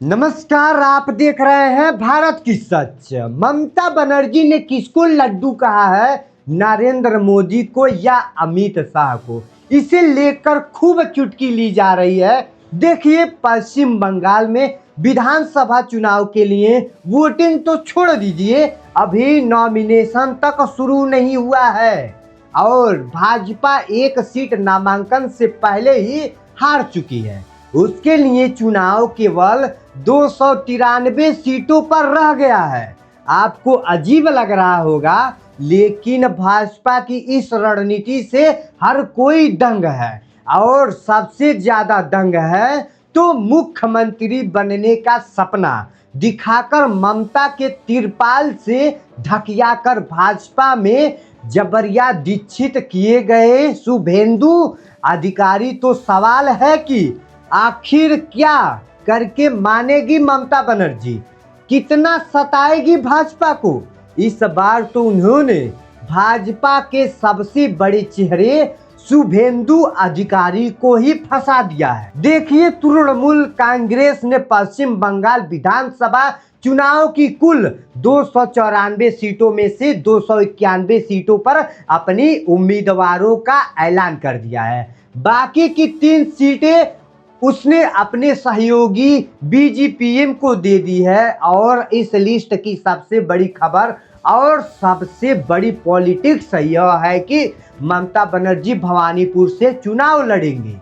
नमस्कार, आप देख रहे हैं भारत की सच। ममता बनर्जी ने किसको लड्डू कहा है? नरेंद्र मोदी को या अमित शाह को? इसे लेकर खूब चुटकी ली जा रही है। देखिए, पश्चिम बंगाल में विधानसभा चुनाव के लिए वोटिंग तो छोड़ दीजिए, अभी नॉमिनेशन तक शुरू नहीं हुआ है और भाजपा एक सीट नामांकन से पहले ही हार चुकी है। उसके लिए चुनाव केवल 293 सीटों पर रह गया है। आपको अजीब लग रहा होगा, लेकिन भाजपा की इस रणनीति से हर कोई दंग है और सबसे ज्यादा दंग है तो मुख्यमंत्री बनने का सपना दिखाकर ममता के तिरपाल से ढकियाकर भाजपा में जबरिया दीक्षित किए गए शुभेंदु अधिकारी। तो सवाल है कि आखिर क्या करके मानेगी ममता बनर्जी? कितना सताएगी भाजपा को? इस बार तो उन्होंने भाजपा के सबसे बड़े चेहरे शुभेंदु अधिकारी को ही फंसा दिया है। देखिए, तृणमूल कांग्रेस ने पश्चिम बंगाल विधानसभा चुनाव की कुल 294 सीटों में से 291 सीटों पर अपनी उम्मीदवारों का ऐलान कर दिया है। बाकी की 3 सीटें उसने अपने सहयोगी बीजीपीएम को दे दी है। और इस लिस्ट की सबसे बड़ी खबर और सबसे बड़ी पॉलिटिक्स यह है कि ममता बनर्जी भवानीपुर से चुनाव लड़ेंगे।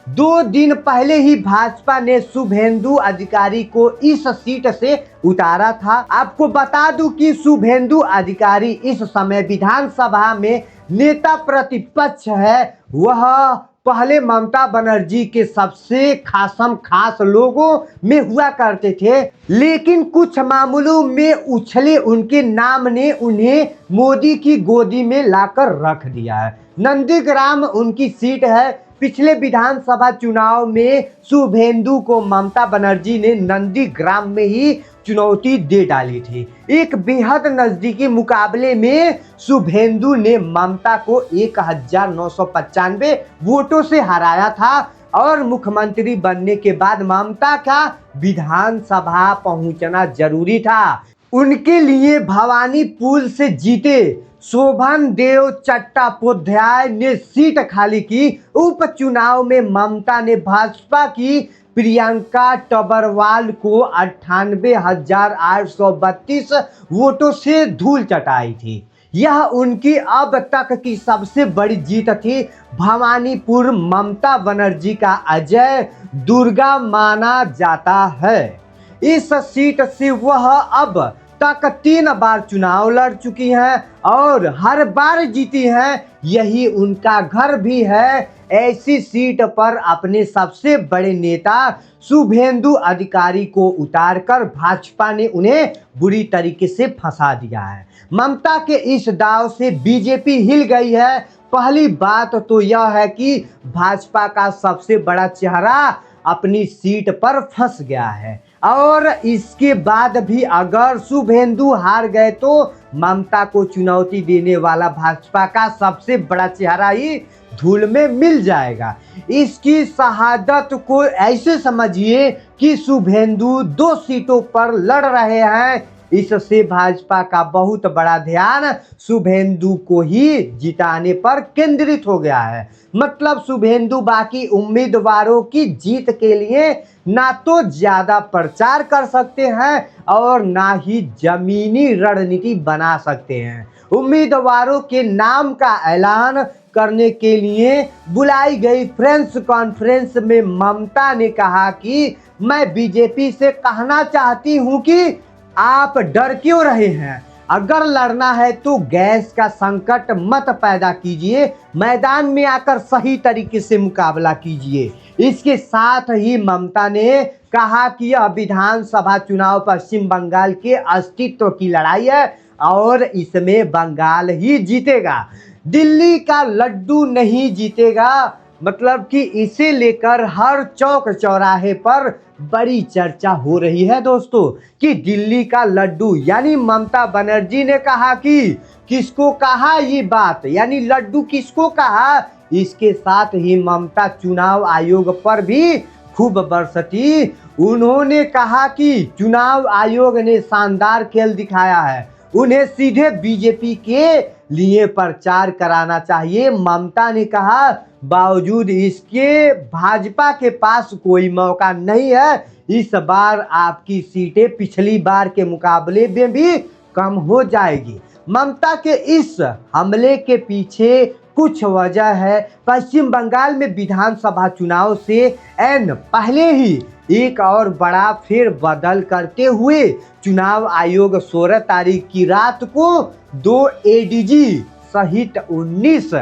2 दिन पहले ही भाजपा ने शुभेंदु अधिकारी को इस सीट से उतारा था। आपको बता दूं कि शुभेंदु अधिकारी इस समय विधानसभा में नेता प्रतिपक्ष है। वह पहले ममता बनर्जी के सबसे खास लोगों में हुआ करते थे, लेकिन कुछ मामलों में उछले उनके नाम ने उन्हें मोदी की गोदी में लाकर रख दिया है। नंदीग्राम उनकी सीट है। पिछले विधानसभा चुनाव में शुभेंदु को ममता बनर्जी ने नंदीग्राम में ही चुनौती दे डाली थी। एक बेहद नजदीकी मुकाबले में शुभेंदु ने ममता को 1995 वोटों से हराया था और मुख्यमंत्री बनने के बाद ममता का विधानसभा पहुंचना जरूरी था। उनके लिए भवानीपुर से जीते शोभन देव चट्टोपाध्याय ने सीट खाली की। उपचुनाव में ममता ने भाजपा की प्रियंका टबरवाल को 98,832 वोटों से धूल चटाई थी। यह उनकी अब तक की सबसे बड़ी जीत थी। भवानीपुर ममता बनर्जी का अजय दुर्गा माना जाता है। इस सीट से वह अब तक 3 बार चुनाव लड़ चुकी हैं और हर बार जीती हैं। यही उनका घर भी है। ऐसी सीट पर अपने सबसे बड़े नेता शुभेंदु अधिकारी को उतारकर भाजपा ने उन्हें बुरी तरीके से फंसा दिया है। ममता के इस दाव से बीजेपी हिल गई है। पहली बात तो यह है कि भाजपा का सबसे बड़ा चेहरा अपनी सीट पर फंस गया है और इसके बाद भी अगर शुभेंदु हार गए तो ममता को चुनौती देने वाला भाजपा का सबसे बड़ा चेहरा ही धूल में मिल जाएगा। इसकी शहादत को ऐसे समझिए कि शुभेंदु 2 सीटों पर लड़ रहे हैं। इससे भाजपा का बहुत बड़ा ध्यान शुभेंदु को ही जिताने पर केंद्रित हो गया है। मतलब शुभेंदु बाकी उम्मीदवारों की जीत के लिए ना तो ज्यादा प्रचार कर सकते हैं और ना ही जमीनी रणनीति बना सकते हैं। उम्मीदवारों के नाम का ऐलान करने के लिए बुलाई गई प्रेस कॉन्फ्रेंस में ममता ने कहा कि मैं बीजेपी से कहना चाहती हूं कि आप डर क्यों रहे हैं? अगर लड़ना है तो गैस का संकट मत पैदा कीजिए, मैदान में आकर सही तरीके से मुकाबला कीजिए। इसके साथ ही ममता ने कहा कि यह विधानसभा चुनाव पश्चिम बंगाल के अस्तित्व की लड़ाई है और इसमें बंगाल ही जीतेगा, दिल्ली का लड्डू नहीं जीतेगा। मतलब कि इसे लेकर हर चौक चौराहे पर बड़ी चर्चा हो रही है दोस्तों कि दिल्ली का लड्डू यानी ममता बनर्जी ने कहा कि किसको कहा ये बात, यानी लड्डू किसको कहा। इसके साथ ही ममता चुनाव आयोग पर भी खूब बरसती। उन्होंने कहा कि चुनाव आयोग ने शानदार खेल दिखाया है, उन्हें सीधे बीजेपी के लिए प्रचार कराना चाहिए। ममता ने कहा, बावजूद इसके भाजपा के पास कोई मौका नहीं है। इस बार आपकी सीटें पिछली बार के मुकाबले में भी कम हो जाएगी। ममता के इस हमले के पीछे कुछ वजह है। पश्चिम बंगाल में विधानसभा चुनाव से एन पहले ही एक और बड़ा फेरबदल करते हुए चुनाव आयोग 16 तारीख की रात को 2 एडीजी सहित 19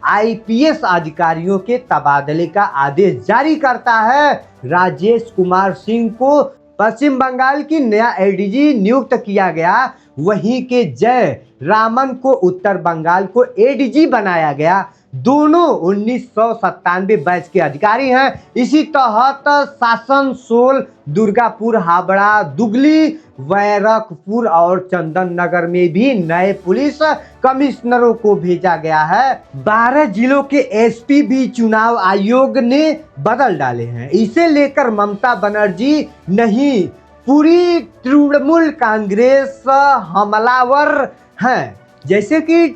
आईपीएस अधिकारियों के तबादले का आदेश जारी करता है। राजेश कुमार सिंह को पश्चिम बंगाल की नया एडीजी नियुक्त किया गया, वहीं के जय रामन को उत्तर बंगाल को एडीजी बनाया गया। दोनों 1997 बैच के अधिकारी हैं। इसी तहत सासनसोल, दुर्गापुर, हावड़ा, दुगली, बैरकपुर और चंदन नगर में भी नए पुलिस कमिश्नरों को भेजा गया है। 12 जिलों के एसपी भी चुनाव आयोग ने बदल डाले हैं। इसे लेकर ममता बनर्जी नहीं, पूरी तृणमूल कांग्रेस हमलावर हैं। जैसे कि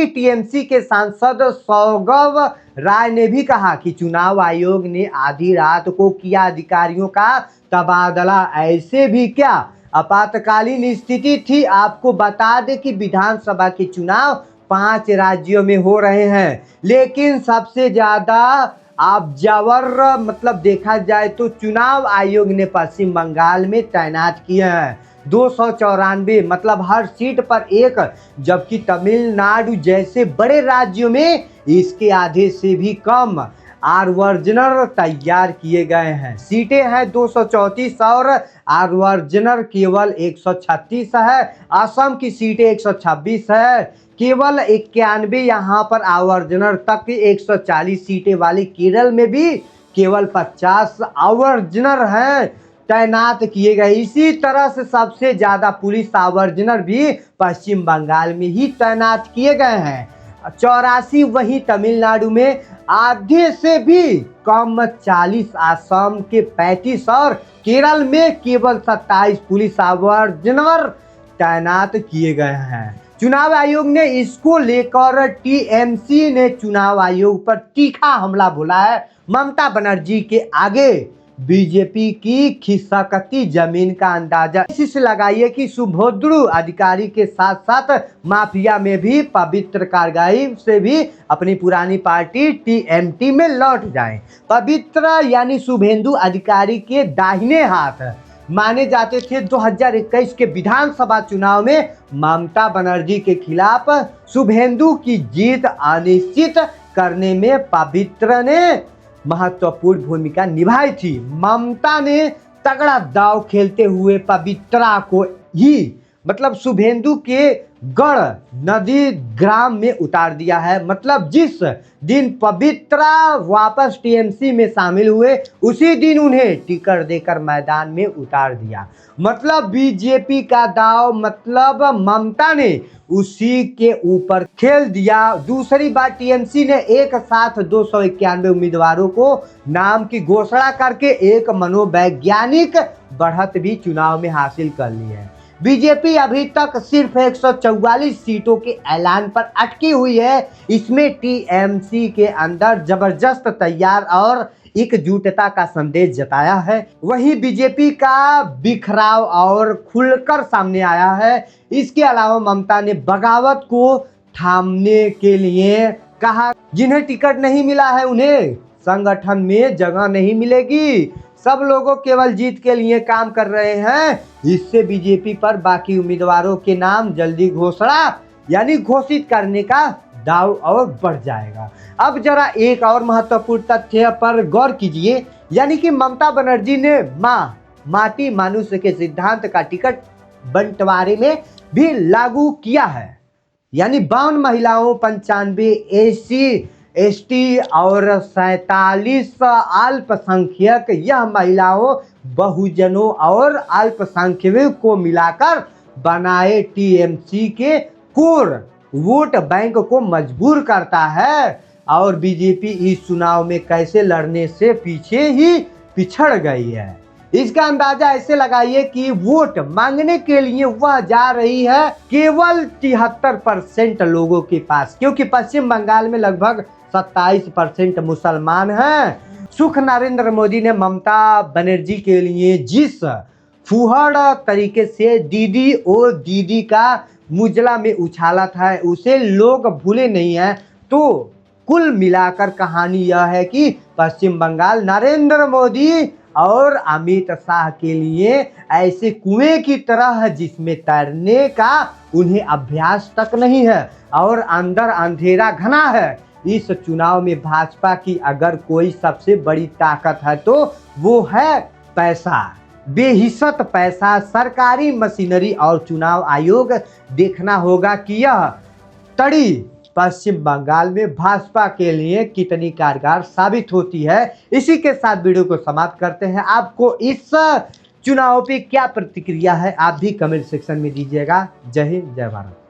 टीएमसी के सांसद सौगव राय ने भी कहा कि चुनाव आयोग ने आधी रात को किया अधिकारियों का तबादला, ऐसे भी क्या आपातकालीन स्थिति थी। आपको बता दें कि विधानसभा के चुनाव 5 राज्यों में हो रहे हैं, लेकिन सबसे ज्यादा ऑब्जर्वर देखा जाए तो चुनाव आयोग ने पश्चिम बंगाल में तैनात किए हैं 294, हर सीट पर एक, जबकि तमिलनाडु जैसे बड़े राज्यों में इसके आधे से भी कम आरवर्जनर तैयार किए गए हैं। सीटें हैं 234 और आरवर्जनर केवल 136 है। असम की सीटें 126 है, केवल 91 यहाँ पर आवर्जनर तक 140 सीटें वाली। केरल में भी केवल 50 आवर्जनर हैं तैनात किए गए। इसी तरह से सबसे ज्यादा पुलिस आवर्जनर भी पश्चिम बंगाल में ही तैनात किए गए हैं 84। वहीं तमिलनाडु में आधे से भी कम 40, असम के 35 और केरल में केवल 27 पुलिस आवर्जनर तैनात किए गए हैं। चुनाव आयोग ने इसको लेकर टीएमसी ने चुनाव आयोग पर तीखा हमला बोला है। ममता बनर्जी के आगे बीजेपी की खिसकती जमीन का अंदाजा इसी से लगाइए कि सुभद्रू अधिकारी के साथ साथ माफिया में भी पवित्र कारगाई से भी अपनी पुरानी पार्टी टीएमटी में लौट जाएं। पवित्र यानी शुभेंदु अधिकारी के दाहिने हाथ माने जाते थे। 2021 के विधानसभा चुनाव में ममता बनर्जी के खिलाफ शुभेंदु की जीत अनिश्चित करने में पवित्र ने महत्वपूर्ण भूमिका निभाई थी। ममता ने तगड़ा दाव खेलते हुए पवित्रा को ही शुभेंदु के गढ़ नदी ग्राम में उतार दिया है। जिस दिन पवित्रा वापस टीएमसी में शामिल हुए उसी दिन उन्हें टिकट देकर मैदान में उतार दिया। बीजेपी का दाव ममता ने उसी के ऊपर खेल दिया। दूसरी बार टीएमसी ने एक साथ 291 उम्मीदवारों को नाम की घोषणा करके एक मनोवैज्ञानिक बढ़त भी चुनाव में हासिल कर ली है। बीजेपी अभी तक सिर्फ 144 सीटों के ऐलान पर अटकी हुई है। इसमें टीएमसी के अंदर जबरदस्त तैयार और एकजुटता का संदेश जताया है। वहीं बीजेपी का बिखराव और खुलकर सामने आया है। इसके अलावा ममता ने बगावत को थामने के लिए कहा, जिन्हें टिकट नहीं मिला है उन्हें संगठन में जगह नहीं मिलेगी। सब लोगों केवल जीत के लिए काम कर रहे हैं। इससे बीजेपी पर बाकी उम्मीदवारों के नाम जल्दी घोषित करने का दाव और बढ़ जाएगा। अब जरा एक और महत्वपूर्ण तथ्य पर गौर कीजिए, यानी कि ममता बनर्जी ने माटी मानुष्य के सिद्धांत का टिकट बंटवारे में भी लागू किया है। यानी 52 महिलाओं, 95 एसटी और 47 अल्पसंख्यक, यह महिलाओं, बहुजनों और अल्पसंख्यकों को मिलाकर बनाए टीएमसी के कोर वोट बैंक को मजबूर करता है। और बीजेपी इस चुनाव में कैसे लड़ने से पीछे ही पिछड़ गई है। इसका अंदाजा ऐसे लगाइए कि वोट मांगने के लिए वह जा रही है केवल 73% लोगों के पास, क्योंकि पश्चिम बंगाल में लगभग 27% मुसलमान हैं। सुख नरेंद्र मोदी ने ममता बनर्जी के लिए जिस फुहड़ तरीके से दीदी और दीदी का मुजला में उछाला था उसे लोग भूले नहीं हैं। तो कुल मिलाकर कहानी यह है कि पश्चिम बंगाल नरेंद्र मोदी और अमित शाह के लिए ऐसे कुएं की तरह है जिसमें तैरने का उन्हें अभ्यास तक नहीं है और अंदर अंधेरा घना है। इस चुनाव में भाजपा की अगर कोई सबसे बड़ी ताकत है तो वो है पैसा, बेहिस्सत पैसा, सरकारी मशीनरी और चुनाव आयोग। देखना होगा कि यह तड़ी पश्चिम बंगाल में भाजपा के लिए कितनी कारगर साबित होती है। इसी के साथ वीडियो को समाप्त करते हैं। आपको इस चुनाव पे क्या प्रतिक्रिया है आप भी कमेंट सेक्शन में दीजिएगा। जय हिंद, जय भारत।